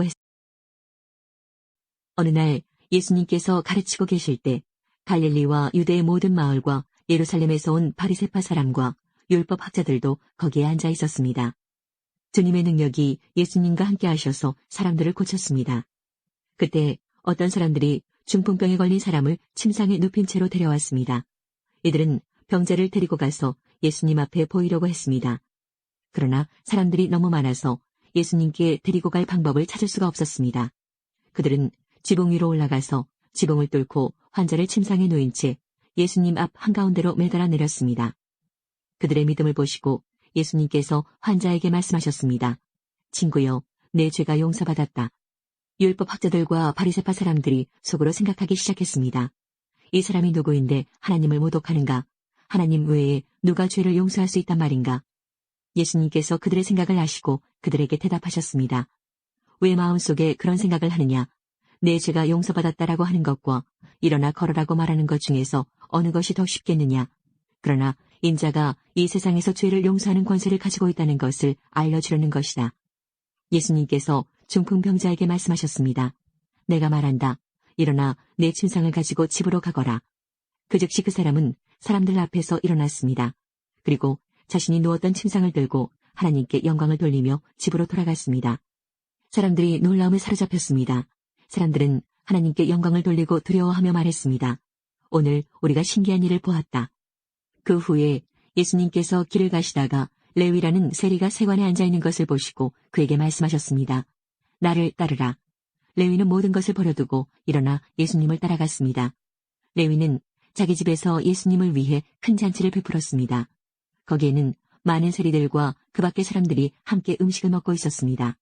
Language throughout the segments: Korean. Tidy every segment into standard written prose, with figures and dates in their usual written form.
했. 어느 날 예수님께서 가르치고 계실 때 갈릴리와 유대의 모든 마을과 예루살렘에서 온 바리새파 사람과 율법 학자들도 거기에 앉아 있었습니다. 주님의 능력이 예수님과 함께 하셔서 사람들을 고쳤습니다. 그때 어떤 사람들이 중풍병에 걸린 사람을 침상에 눕힌 채로 데려왔습니다. 이들은 병자를 데리고 가서 예수님 앞에 보이려고 했습니다. 그러나 사람들이 너무 많아서 예수님께 데리고 갈 방법을 찾을 수가 없었습니다. 그들은 지붕 위로 올라가서 지붕을 뚫고 환자를 침상에 놓인 채 예수님 앞 한가운데로 매달아 내렸습니다. 그들의 믿음을 보시고 예수님께서 환자에게 말씀하셨습니다. 친구여, 내 죄가 용서받았다. 율법 학자들과 바리새파 사람들이 속으로 생각하기 시작했습니다. 이 사람이 누구인데 하나님을 모독하는가? 하나님 외에 누가 죄를 용서할 수 있단 말인가? 예수님께서 그들의 생각을 아시고 그들에게 대답하셨습니다. 왜 마음속에 그런 생각을 하느냐? 내 죄가 용서받았다라고 하는 것과 일어나 걸으라고 말하는 것 중에서 어느 것이 더 쉽겠느냐? 그러나 인자가 이 세상에서 죄를 용서하는 권세를 가지고 있다는 것을 알려주려는 것이다. 예수님께서 중풍병자에게 말씀하셨습니다. 내가 말한다. 일어나 내 침상을 가지고 집으로 가거라. 그 즉시 그 사람은 사람들 앞에서 일어났습니다. 그리고 자신이 누웠던 침상을 들고 하나님께 영광을 돌리며 집으로 돌아갔습니다. 사람들이 놀라움에 사로잡혔습니다. 사람들은 하나님께 영광을 돌리고 두려워하며 말했습니다. 오늘 우리가 신기한 일을 보았다. 그 후에 예수님께서 길을 가시다가 레위라는 세리가 세관에 앉아있는 것을 보시고 그에게 말씀하셨습니다. 나를 따르라. 레위는 모든 것을 버려두고 일어나 예수님을 따라갔습니다. 레위는 자기 집에서 예수님을 위해 큰 잔치를 베풀었습니다. 거기에는 많은 세리들과 그 밖의 사람들이 함께 음식을 먹고 있었습니다.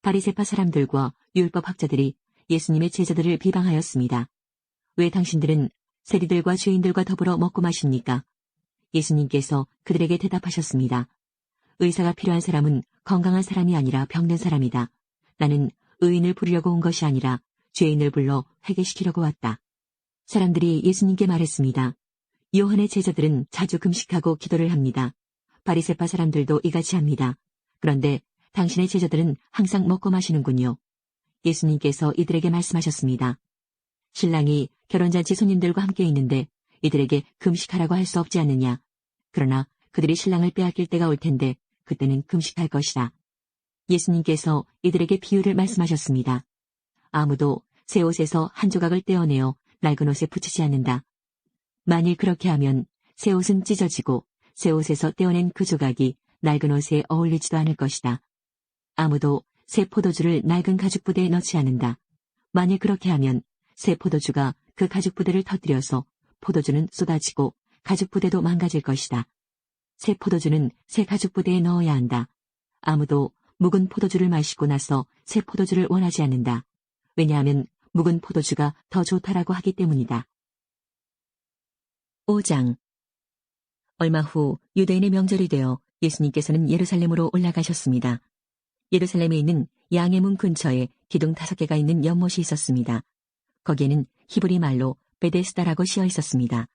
바리새파 사람들과 율법 학자들이 예수님의 제자들을 비방하였습니다. 왜 당신들은 세리들과 죄인들과 더불어 먹고 마십니까? 예수님께서 그들에게 대답하셨습니다. 의사가 필요한 사람은 건강한 사람이 아니라 병든 사람이다. 나는 의인을 부르려고 온 것이 아니라 죄인을 불러 회개시키려고 왔다. 사람들이 예수님께 말했습니다. 요한의 제자들은 자주 금식하고 기도를 합니다. 바리새파 사람들도 이같이 합니다. 그런데 당신의 제자들은 항상 먹고 마시는군요. 예수님께서 이들에게 말씀하셨습니다. 신랑이 결혼잔치 손님들과 함께 있는데 이들에게 금식하라고 할 수 없지 않느냐. 그러나 그들이 신랑을 빼앗길 때가 올 텐데 그때는 금식할 것이다. 예수님께서 이들에게 비유를 말씀하셨습니다. 아무도 새 옷에서 한 조각을 떼어내어 낡은 옷에 붙이지 않는다. 만일 그렇게 하면 새 옷은 찢어지고 새 옷에서 떼어낸 그 조각이 낡은 옷에 어울리지도 않을 것이다. 아무도 새 포도주를 낡은 가죽 부대에 넣지 않는다. 만일 그렇게 하면 새 포도주가 그 가죽 부대를 터뜨려서 포도주는 쏟아지고 가죽 부대도 망가질 것이다. 새 포도주는 새 가죽 부대에 넣어야 한다. 아무도 묵은 포도주를 마시고 나서 새 포도주를 원하지 않는다. 왜냐하면 묵은 포도주가 더 좋다라고 하기 때문이다. 5장. 얼마 후 유대인의 명절이 되어 예수님께서는 예루살렘으로 올라가셨습니다. 예루살렘에 있는 양의 문 근처에 기둥 5개가 있는 연못이 있었습니다. 거기에는 히브리 말로 베데스다라고 씌어 있었습니다.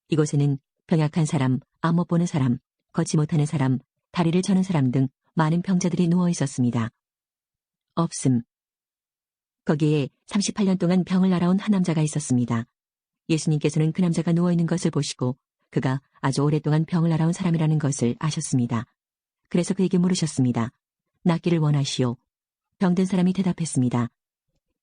이곳에는 병약한 사람, 안 못 보는 사람, 걷지 못하는 사람, 다리를 저는 사람 등 많은 병자들이 누워 있었습니다. 없음. 거기에 38년 동안 병을 앓아온 한 남자가 있었습니다. 예수님께서는 그 남자가 누워있는 것을 보시고 그가 아주 오랫동안 병을 앓아온 사람이라는 것을 아셨습니다. 그래서 그에게 물으셨습니다. 낫기를 원하시오. 병든 사람이 대답했습니다.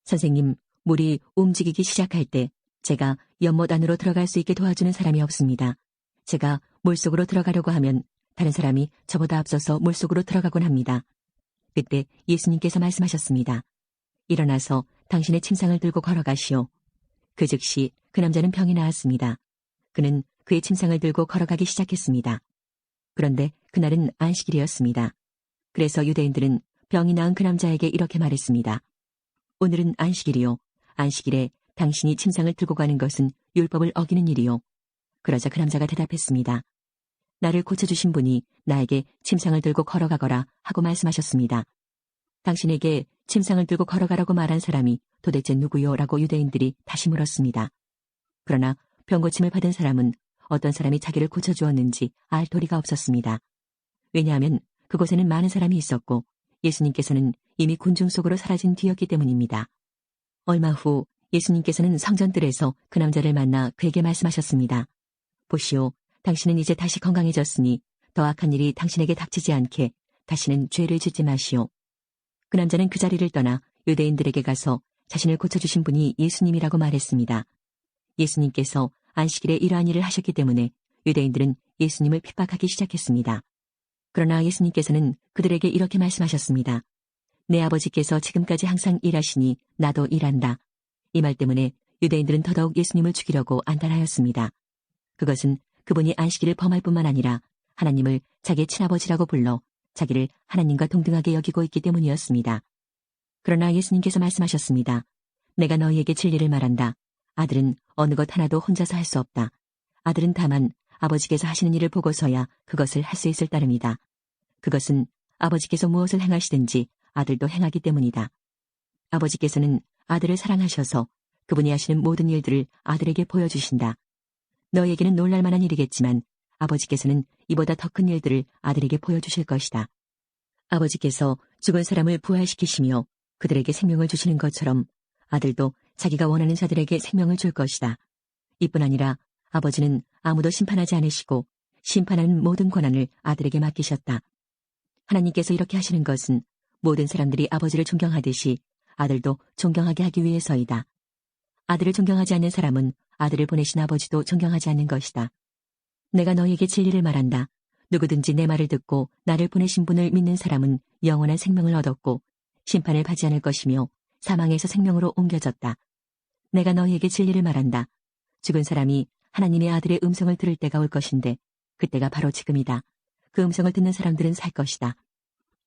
선생님, 물이 움직이기 시작할 때 제가 연못 안으로 들어갈 수 있게 도와주는 사람이 없습니다. 제가 물속으로 들어가려고 하면 다른 사람이 저보다 앞서서 물속으로 들어가곤 합니다. 그때 예수님께서 말씀하셨습니다. 일어나서 당신의 침상을 들고 걸어가시오. 그 즉시 그 남자는 병이 나았습니다. 그는 그의 침상을 들고 걸어가기 시작했습니다. 그런데 그날은 안식일이었습니다. 그래서 유대인들은 병이 나은 그 남자에게 이렇게 말했습니다. 오늘은 안식일이요. 안식일에 당신이 침상을 들고 가는 것은 율법을 어기는 일이요. 그러자 그 남자가 대답했습니다. 나를 고쳐주신 분이 나에게 침상을 들고 걸어가거라 하고 말씀하셨습니다. 당신에게 침상을 들고 걸어가라고 말한 사람이 도대체 누구요? 라고 유대인들이 다시 물었습니다. 그러나 병고침을 받은 사람은 어떤 사람이 자기를 고쳐주었는지 알 도리가 없었습니다. 왜냐하면 그곳에는 많은 사람이 있었고 예수님께서는 이미 군중 속으로 사라진 뒤였기 때문입니다. 얼마 후 예수님께서는 성전들에서 그 남자를 만나 그에게 말씀하셨습니다. 보시오, 당신은 이제 다시 건강해졌으니 더 악한 일이 당신에게 닥치지 않게 다시는 죄를 짓지 마시오. 그 남자는 그 자리를 떠나 유대인들에게 가서 자신을 고쳐주신 분이 예수님이라고 말했습니다. 예수님께서 안식일에 이러한 일을 하셨기 때문에 유대인들은 예수님을 핍박하기 시작했습니다. 그러나 예수님께서는 그들에게 이렇게 말씀하셨습니다. 내 아버지께서 지금까지 항상 일하시니 나도 일한다. 이 말 때문에 유대인들은 더더욱 예수님을 죽이려고 안달하였습니다. 그것은 그분이 안식일을 범할 뿐만 아니라 하나님을 자기의 친아버지라고 불러 자기를 하나님과 동등하게 여기고 있기 때문이었습니다. 그러나 예수님께서 말씀하셨습니다. 내가 너희에게 진리를 말한다. 아들은 어느 것 하나도 혼자서 할 수 없다. 아들은 다만 아버지께서 하시는 일을 보고서야 그것을 할 수 있을 따름이다. 그것은 아버지께서 무엇을 행하시든지 아들도 행하기 때문이다. 아버지께서는 아들을 사랑하셔서 그분이 하시는 모든 일들을 아들에게 보여주신다. 너희에게는 놀랄만한 일이겠지만 아버지께서는 이보다 더 큰 일들을 아들에게 보여주실 것이다. 아버지께서 죽은 사람을 부활시키시며 그들에게 생명을 주시는 것처럼 아들도 자기가 원하는 자들에게 생명을 줄 것이다. 이뿐 아니라 아버지는 아무도 심판하지 않으시고 심판하는 모든 권한을 아들에게 맡기셨다. 하나님께서 이렇게 하시는 것은 모든 사람들이 아버지를 존경하듯이 아들도 존경하게 하기 위해서이다. 아들을 존경하지 않는 사람은 아들을 보내신 아버지도 존경하지 않는 것이다. 내가 너희에게 진리를 말한다. 누구든지 내 말을 듣고 나를 보내신 분을 믿는 사람은 영원한 생명을 얻었고 심판을 받지 않을 것이며 사망에서 생명으로 옮겨졌다. 내가 너희에게 진리를 말한다. 죽은 사람이 하나님의 아들의 음성을 들을 때가 올 것인데 그때가 바로 지금이다. 그 음성을 듣는 사람들은 살 것이다.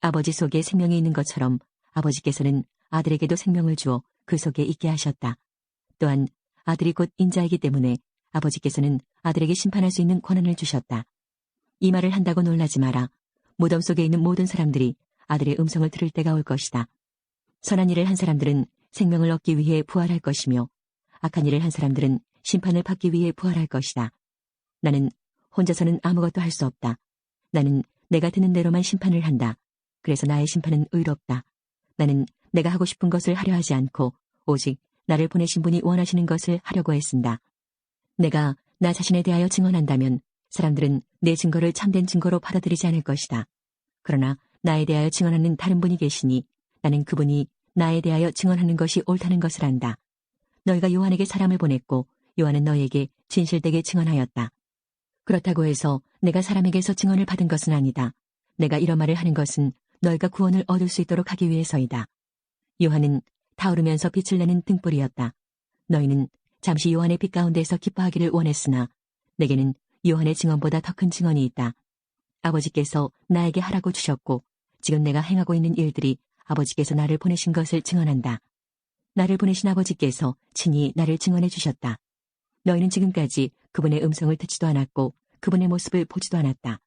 아버지 속에 생명이 있는 것처럼 아버지께서는 아들에게도 생명을 주어 그 속에 있게 하셨다. 또한 아들이 곧 인자이기 때문에 아버지께서는 아들에게 심판할 수 있는 권한을 주셨다. 이 말을 한다고 놀라지 마라. 무덤 속에 있는 모든 사람들이 아들의 음성을 들을 때가 올 것이다. 선한 일을 한 사람들은 생명을 얻기 위해 부활할 것이며 악한 일을 한 사람들은 심판을 받기 위해 부활할 것이다. 나는 혼자서는 아무것도 할 수 없다. 나는 내가 드는 대로만 심판을 한다. 그래서 나의 심판은 의롭다. 나는 내가 하고 싶은 것을 하려 하지 않고 오직 나를 보내신 분이 원하시는 것을 하려고 애쓴다. 내가 나 자신에 대하여 증언한다면 사람들은 내 증거를 참된 증거로 받아들이지 않을 것이다. 그러나 나에 대하여 증언하는 다른 분이 계시니 나는 그분이 나에 대하여 증언하는 것이 옳다는 것을 안다. 너희가 요한에게 사람을 보냈고 요한은 너희에게 진실되게 증언하였다. 그렇다고 해서 내가 사람에게서 증언을 받은 것은 아니다. 내가 이런 말을 하는 것은 너희가 구원을 얻을 수 있도록 하기 위해서이다. 요한은 타오르면서 빛을 내는 등불이었다. 너희는 잠시 요한의 빛 가운데서 기뻐하기를 원했으나 내게는 요한의 증언보다 더 큰 증언이 있다. 아버지께서 나에게 하라고 주셨고 지금 내가 행하고 있는 일들이 아버지께서 나를 보내신 것을 증언한다. 나를 보내신 아버지께서 친히 나를 증언해 주셨다. 너희는 지금까지 그분의 음성을 듣지도 않았고 그분의 모습을 보지도 않았다.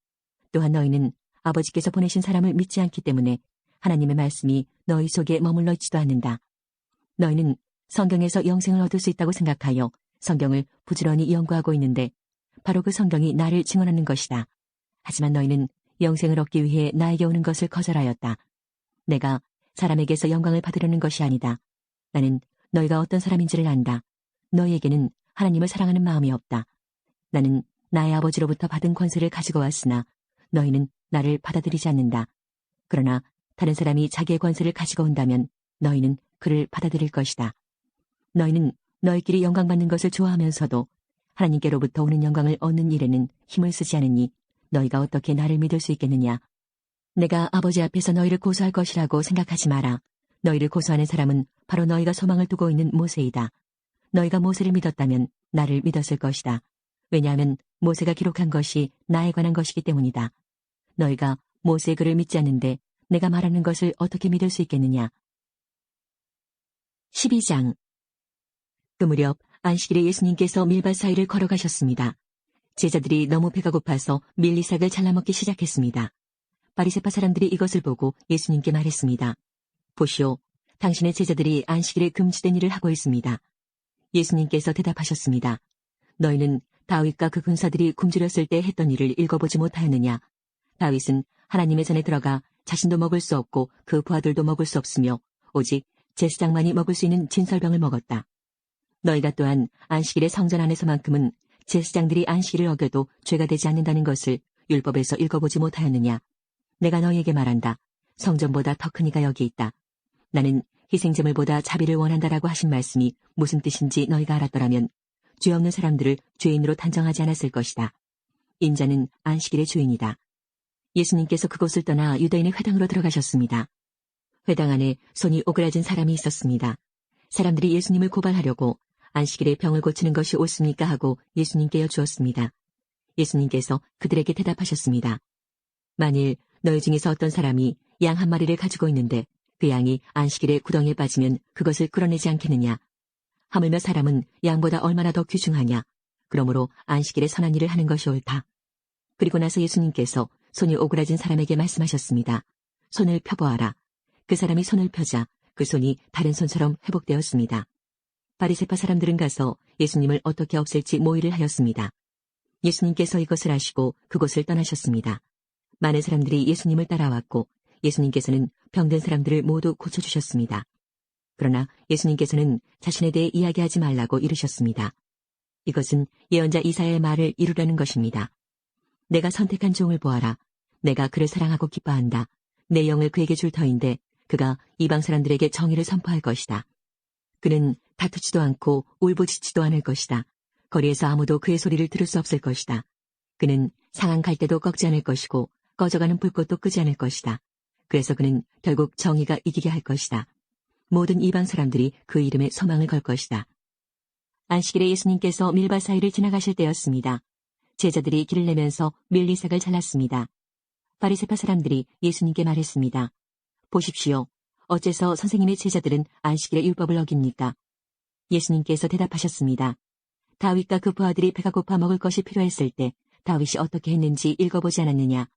또한 너희는 아버지께서 보내신 사람을 믿지 않기 때문에 하나님의 말씀이 너희 속에 머물러 있지도 않는다. 너희는 성경에서 영생을 얻을 수 있다고 생각하여 성경을 부지런히 연구하고 있는데 바로 그 성경이 나를 증언하는 것이다. 하지만 너희는 영생을 얻기 위해 나에게 오는 것을 거절하였다. 내가 사람에게서 영광을 받으려는 것이 아니다. 나는 너희가 어떤 사람인지를 안다. 너희에게는 하나님을 사랑하는 마음이 없다. 나는 나의 아버지로부터 받은 권세를 가지고 왔으나 너희는 나를 받아들이지 않는다. 그러나 다른 사람이 자기의 권세를 가지고 온다면 너희는 그를 받아들일 것이다. 너희는 너희끼리 영광받는 것을 좋아하면서도 하나님께로부터 오는 영광을 얻는 일에는 힘을 쓰지 않으니 너희가 어떻게 나를 믿을 수 있겠느냐. 내가 아버지 앞에서 너희를 고소할 것이라고 생각하지 마라. 너희를 고소하는 사람은 바로 너희가 소망을 두고 있는 모세이다. 너희가 모세를 믿었다면 나를 믿었을 것이다. 왜냐하면 모세가 기록한 것이 나에 관한 것이기 때문이다. 너희가 모세의 글을 믿지 않는데 내가 말하는 것을 어떻게 믿을 수 있겠느냐. 12장. 그 무렵 안식일에 예수님께서 밀밭 사이를 걸어가셨습니다. 제자들이 너무 배가 고파서 밀리삭을 잘라먹기 시작했습니다. 바리새파 사람들이 이것을 보고 예수님께 말했습니다. 보시오, 당신의 제자들이 안식일에 금지된 일을 하고 있습니다. 예수님께서 대답하셨습니다. 너희는 다윗과 그 군사들이 굶주렸을 때 했던 일을 읽어보지 못하였느냐. 다윗은 하나님의 전에 들어가 자신도 먹을 수 없고 그 부하들도 먹을 수 없으며 오직 제사장만이 먹을 수 있는 진설병을 먹었다. 너희가 또한 안식일의 성전 안에서만큼은 제사장들이 안식일을 어겨도 죄가 되지 않는다는 것을 율법에서 읽어보지 못하였느냐. 내가 너희에게 말한다. 성전보다 더 큰 이가 여기 있다. 나는 희생제물보다 자비를 원한다라고 하신 말씀이 무슨 뜻인지 너희가 알았더라면 죄 없는 사람들을 죄인으로 단정하지 않았을 것이다. 인자는 안식일의 주인이다. 예수님께서 그곳을 떠나 유대인의 회당으로 들어가셨습니다. 회당 안에 손이 오그라진 사람이 있었습니다. 사람들이 예수님을 고발하려고 안식일에 병을 고치는 것이 옳습니까 하고 예수님께 여쭈었습니다. 예수님께서 그들에게 대답하셨습니다. 만일 너희 중에서 어떤 사람이 양 한 마리를 가지고 있는데 그 양이 안식일에 구덩이에 빠지면 그것을 끌어내지 않겠느냐. 하물며 사람은 양보다 얼마나 더 귀중하냐. 그러므로 안식일에 선한 일을 하는 것이 옳다. 그리고 나서 예수님께서 손이 오그라진 사람에게 말씀하셨습니다. 손을 펴보아라. 그 사람이 손을 펴자 그 손이 다른 손처럼 회복되었습니다. 바리새파 사람들은 가서 예수님을 어떻게 없앨지 모의를 하였습니다. 예수님께서 이것을 아시고 그곳을 떠나셨습니다. 많은 사람들이 예수님을 따라왔고 예수님께서는 병든 사람들을 모두 고쳐주셨습니다. 그러나 예수님께서는 자신에 대해 이야기하지 말라고 이르셨습니다. 이것은 예언자 이사야의 말을 이루려는 것입니다. 내가 선택한 종을 보아라. 내가 그를 사랑하고 기뻐한다. 내 영을 그에게 줄 터인데 그가 이방 사람들에게 정의를 선포할 것이다. 그는 다투지도 않고 울부짖지도 않을 것이다. 거리에서 아무도 그의 소리를 들을 수 없을 것이다. 그는 상한 갈대도 꺾지 않을 것이고 꺼져가는 불꽃도 끄지 않을 것이다. 그래서 그는 결국 정의가 이기게 할 것이다. 모든 이방 사람들이 그 이름에 소망을 걸 것이다. 안식일에 예수님께서 밀밭 사이를 지나가실 때였습니다. 제자들이 길을 내면서 밀리삭을 잘랐습니다. 바리새파 사람들이 예수님께 말했습니다. 보십시오. 어째서 선생님의 제자들은 안식일에 율법을 어깁니까? 예수님께서 대답하셨습니다. 다윗과 그 부하들이 배가 고파 먹을 것이 필요했을 때 다윗이 어떻게 했는지 읽어보지 않았느냐.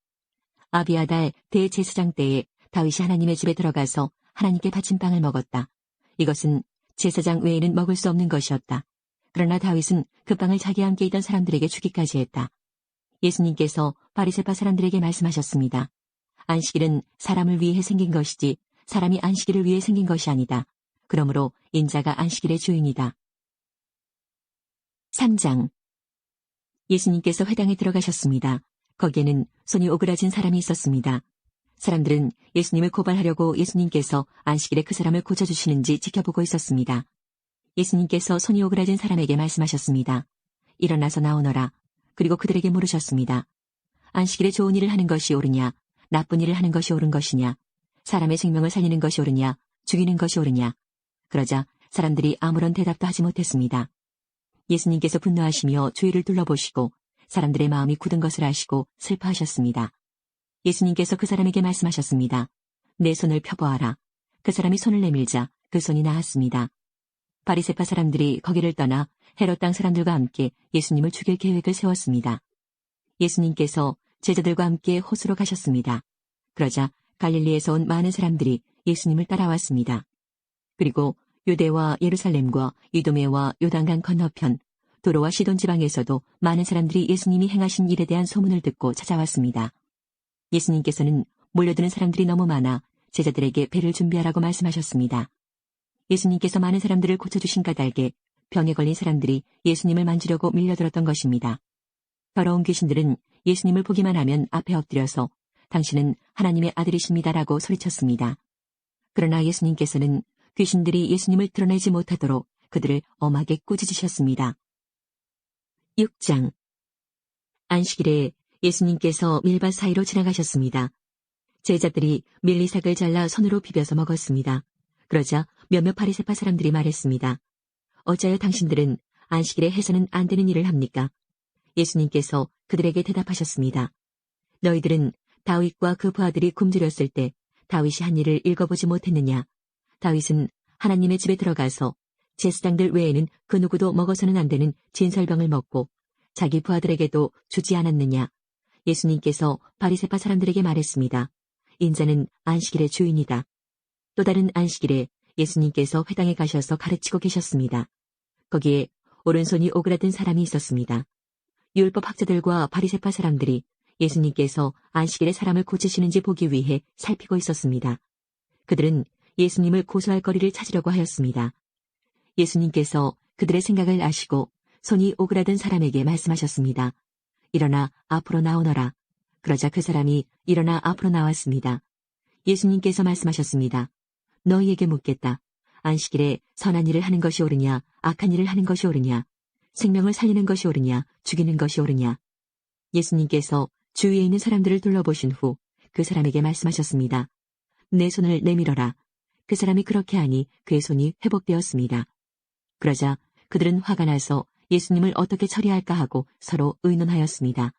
아비아달 대제사장 때에 다윗이 하나님의 집에 들어가서 하나님께 바친 빵을 먹었다. 이것은 제사장 외에는 먹을 수 없는 것이었다. 그러나 다윗은 그 빵을 자기와 함께 있던 사람들에게 주기까지 했다. 예수님께서 바리새파 사람들에게 말씀하셨습니다. 안식일은 사람을 위해 생긴 것이지 사람이 안식일을 위해 생긴 것이 아니다. 그러므로 인자가 안식일의 주인이다. 3장. 예수님께서 회당에 들어가셨습니다. 거기에는 손이 오그라진 사람이 있었습니다. 사람들은 예수님을 고발하려고 예수님께서 안식일에 그 사람을 고쳐주시는지 지켜보고 있었습니다. 예수님께서 손이 오그라진 사람에게 말씀하셨습니다. 일어나서 나오너라. 그리고 그들에게 물으셨습니다. 안식일에 좋은 일을 하는 것이 옳으냐, 나쁜 일을 하는 것이 옳은 것이냐, 사람의 생명을 살리는 것이 옳으냐, 죽이는 것이 옳으냐. 그러자 사람들이 아무런 대답도 하지 못했습니다. 예수님께서 분노하시며 주위를 둘러보시고 사람들의 마음이 굳은 것을 아시고 슬퍼하셨습니다. 예수님께서 그 사람에게 말씀하셨습니다. 내 손을 펴보아라. 그 사람이 손을 내밀자 그 손이 나았습니다. 바리새파 사람들이 거기를 떠나 헤롯 땅 사람들과 함께 예수님을 죽일 계획을 세웠습니다. 예수님께서 제자들과 함께 호수로 가셨습니다. 그러자 갈릴리에서 온 많은 사람들이 예수님을 따라왔습니다. 그리고 유대와 예루살렘과 이두메와 요단강 건너편 도로와 시돈 지방에서도 많은 사람들이 예수님이 행하신 일에 대한 소문을 듣고 찾아왔습니다. 예수님께서는 몰려드는 사람들이 너무 많아 제자들에게 배를 준비하라고 말씀하셨습니다. 예수님께서 많은 사람들을 고쳐주신 까닭에 병에 걸린 사람들이 예수님을 만지려고 밀려들었던 것입니다. 더러운 귀신들은 예수님을 보기만 하면 앞에 엎드려서 당신은 하나님의 아들이십니다라고 소리쳤습니다. 그러나 예수님께서는 귀신들이 예수님을 드러내지 못하도록 그들을 엄하게 꾸짖으셨습니다. 6장. 안식일에 예수님께서 밀밭 사이로 지나가셨습니다. 제자들이 밀리삭을 잘라 손으로 비벼서 먹었습니다. 그러자 몇몇 바리새파 사람들이 말했습니다. 어찌하여 당신들은 안식일에 해서는 안 되는 일을 합니까? 예수님께서 그들에게 대답하셨습니다. 너희들은 다윗과 그 부하들이 굶주렸을 때 다윗이 한 일을 읽어보지 못했느냐? 다윗은 하나님의 집에 들어가서 제사장들 외에는 그 누구도 먹어서는 안 되는 진설병을 먹고 자기 부하들에게도 주지 않았느냐? 예수님께서 바리새파 사람들에게 말했습니다. 인자는 안식일의 주인이다. 또 다른 안식일에 예수님께서 회당에 가셔서 가르치고 계셨습니다. 거기에 오른손이 오그라든 사람이 있었습니다. 율법 학자들과 바리새파 사람들이 예수님께서 안식일에 사람을 고치시는지 보기 위해 살피고 있었습니다. 그들은 예수님을 고소할 거리를 찾으려고 하였습니다. 예수님께서 그들의 생각을 아시고 손이 오그라든 사람에게 말씀하셨습니다. 일어나 앞으로 나오너라. 그러자 그 사람이 일어나 앞으로 나왔습니다. 예수님께서 말씀하셨습니다. 너희에게 묻겠다. 안식일에 선한 일을 하는 것이 옳으냐, 악한 일을 하는 것이 옳으냐, 생명을 살리는 것이 옳으냐, 죽이는 것이 옳으냐. 예수님께서 주위에 있는 사람들을 둘러보신 후 그 사람에게 말씀하셨습니다. 내 손을 내밀어라. 그 사람이 그렇게 하니 그의 손이 회복되었습니다. 그러자 그들은 화가 나서 예수님을 어떻게 처리할까 하고 서로 의논하였습니다.